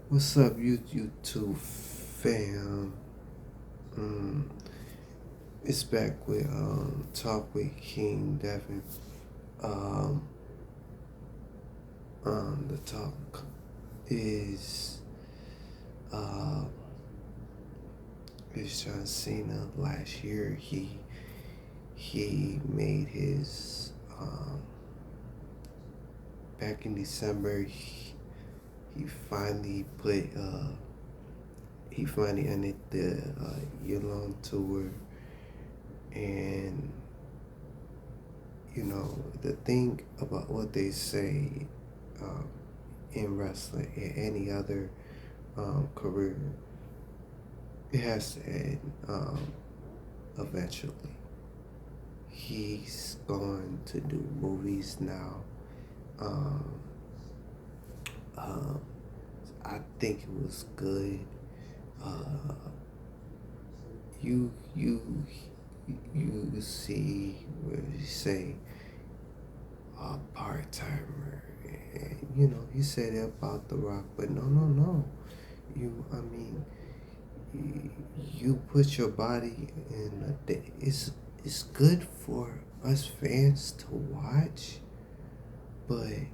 What's up, YouTube fam? Um, it's back with Talk with King Devin. Um, the talk is uh is John Cena. Last year he made his back in December. He finally put he finally ended the year long tour. And the thing about what they say um, in wrestling and any other career, it has to end eventually. He's going to do movies now. Um, um, I think it was good. Uh, you you see where you say a part timer, and you said it about The Rock, but no. I mean, you put your body in a day. It's good for us fans to watch, but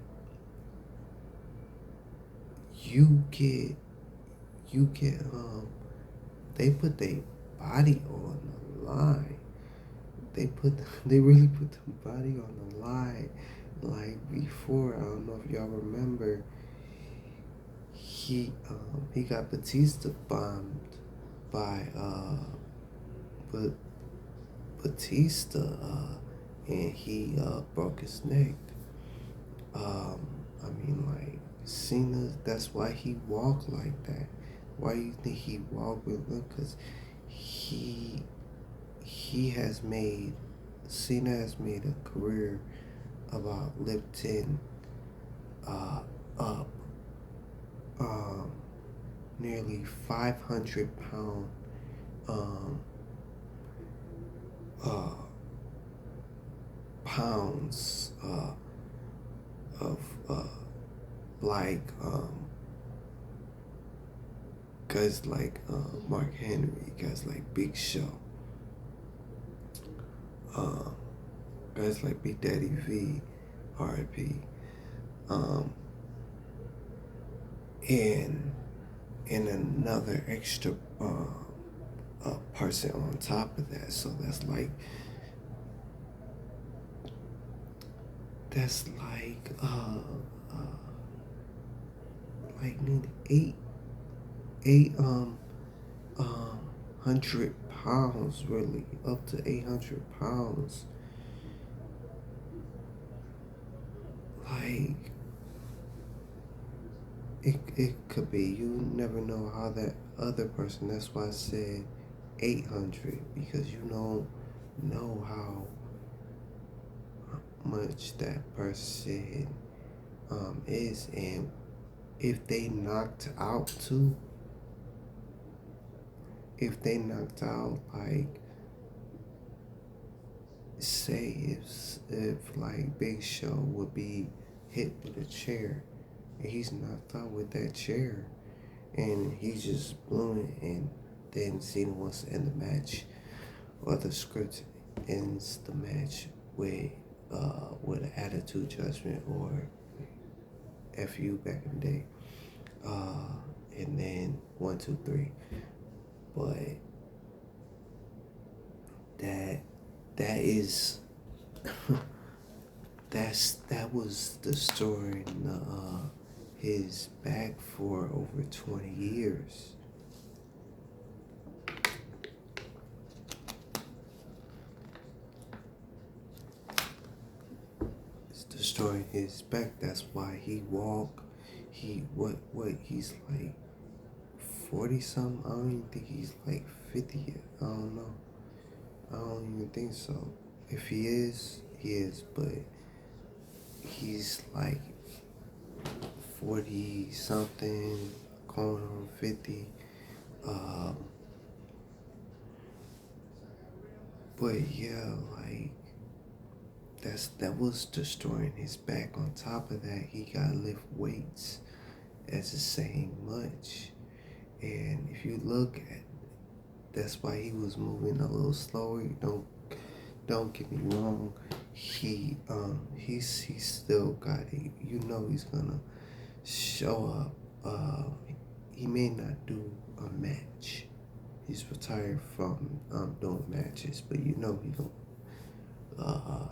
you get you get they put their body on the line. They really put the body on the line. Like before, I don't know if y'all remember, he got Batista bombed by but Batista, and he broke his neck. I mean, like Cena. That's why he walked like that. Why you think he walked with him? Cause he he has made Cena has made a career about lifting up um, nearly 500 pound um, uh, pounds of like guys like Mark Henry, guys like Big Show, uh, guys like Big Daddy V, R.I.P. Um, and another extra person on top of that. So that's like nearly eight um 100 pounds, really up to 800 pounds. Like it could be. You never know how that other person. That's why I said 800, because you don't know how much that person is, and if they knocked out too. If they knocked out, like, say if like Big Show would be hit with a chair, and he's knocked out with that chair, and he's just blowing, and then Cena wants to end the match, or the script ends the match with an attitude judgment or FU back in the day, uh, and then 1, 2, 3. But that that is that was the story in his back for over 20 years. It's destroying his back. That's why he walk. He's like 40 something. I don't even think he's like 50 yet. I don't know. I don't even think so. If he is, he is. But he's like 40 something, going on 50. Um, but yeah, like that was destroying his back. On top of that, he got to lift weights, as the same much. And if you look at, that's why he was moving a little slower. Don't get me wrong. He's still got it. You know he's gonna show up. He may not do a match. He's retired from doing matches, but you know he gonna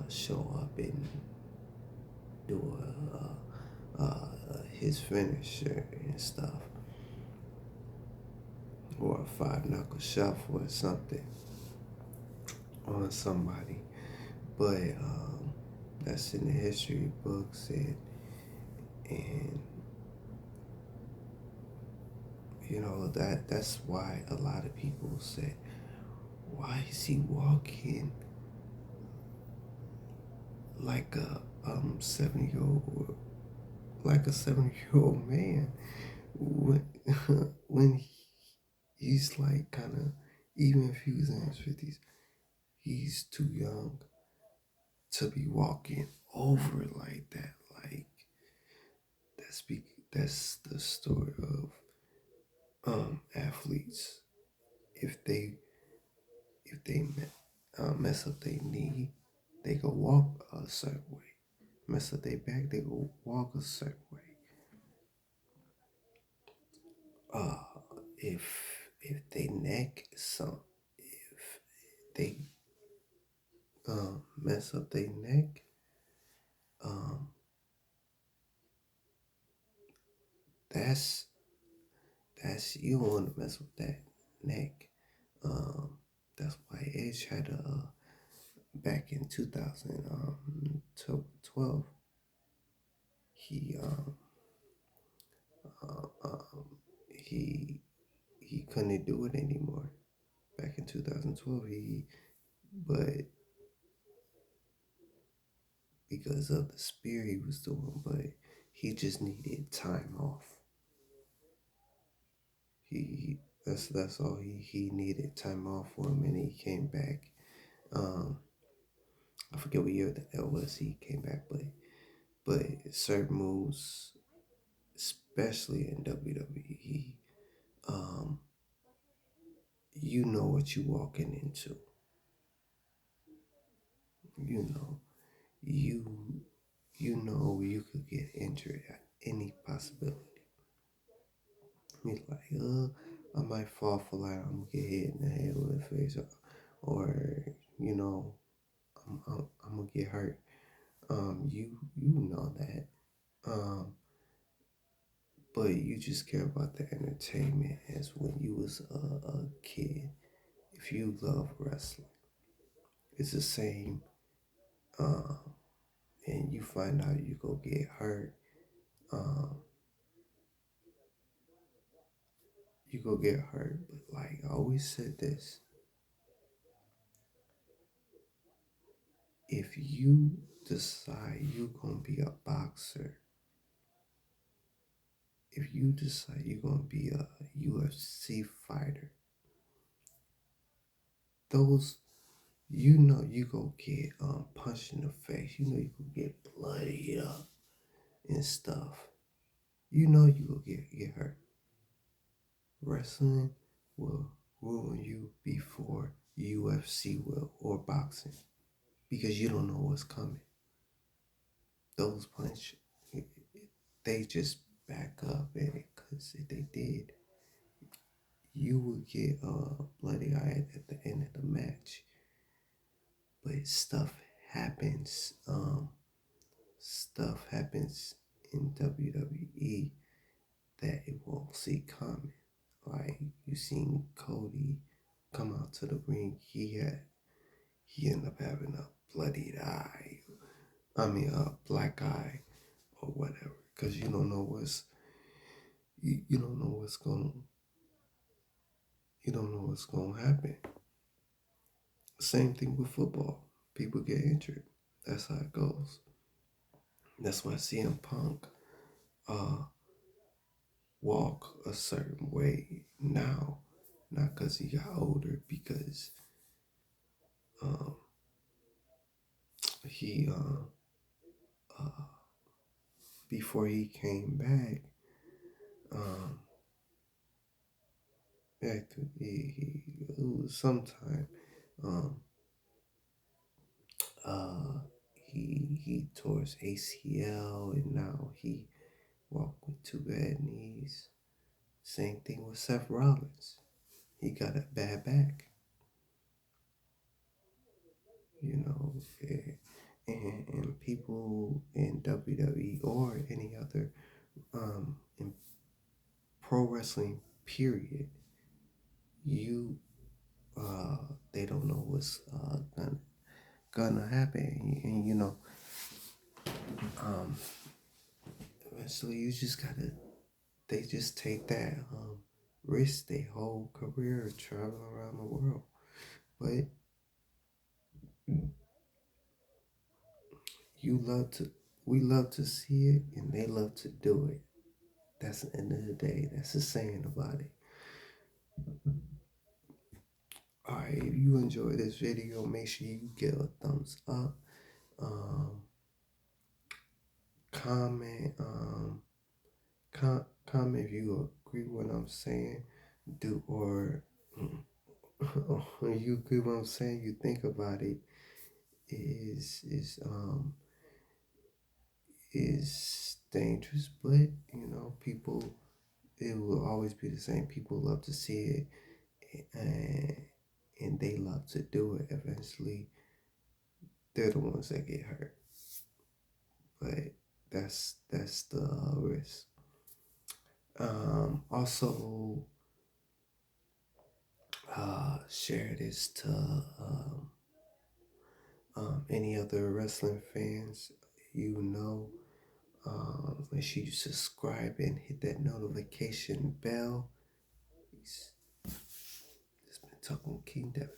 show up and do his finisher and stuff, or a five knuckle shuffle or something on somebody. But that's in the history books, and you know that's why a lot of people say, why is he walking like a 70-year-old, like a 70-year-old man, when when he's like kind of, even if he was in his 50s, he's too young to be walking over like that. Like that's the story of athletes. If they mess up their knee, they go walk a certain way. Mess up their back, they go walk a certain way. Uh, if they neck some, if they mess up their neck, um, that's you don't want to mess with that neck. Um, that's why Edge had back in 2012, he uh, um, he he couldn't do it anymore. Back in 2012, but because of the spear he was doing, but he just needed time off. That's all he needed, time off for him, and he came back. Um, I forget what year that was. He came back, but certain moves, especially in WWE, um, you know what you walking into. You know, you you know you could get injured at any possibility. He's like, I might fall for like I'm gonna get hit in the head with a face, or you know, I'm gonna get hurt. You know that. Um, but you just care about the entertainment as when you was a kid. If you love wrestling, it's the same. Um, and you find out you go get hurt. Um, you go get hurt. But like I always said this, if you decide you gonna be a boxer, if you decide you're gonna be a UFC fighter, those, you know you go get punched in the face, you know you go get bloody up and stuff. You know you go get hurt. Wrestling will ruin you before UFC will, or boxing, because you don't know what's coming. Those punches, they just back up at it, because if they did, you would get bloody eye at the end of the match. But stuff happens in WWE that it won't see coming. Like you seen Cody come out to the ring, he ended up having a bloodied eye. I mean a black eye or whatever, because you don't know what's going you don't know what's going to happen. Same thing with football. People get injured. That's how it goes. That's why CM Punk uh walk a certain way now, not because he got older, because um he uh before he came back, active. It was sometime. Um, uh, he tore his ACL, and now he walked with two bad knees. Same thing with Seth Rollins. He got a bad back, you know, and people in WWE or any other in pro wrestling period, you they don't know what's gonna happen, and you know, um, so you just gotta. They just take that risk their whole career traveling around the world, but you love to. We love to see it, and they love to do it. That's the end of the day. That's the saying about it. Alright, if you enjoyed this video, make sure you give a thumbs up. Um, comment. Comment if you agree with what I'm saying. Do or you agree with what I'm saying. You think about it. Is dangerous, but you know, people. It will always be the same. People love to see it, and they love to do it. Eventually, they're the ones that get hurt. But that's the risk. Also, share this to any other wrestling fans you know. Make sure you subscribe and hit that notification bell. It's been talking King Devin.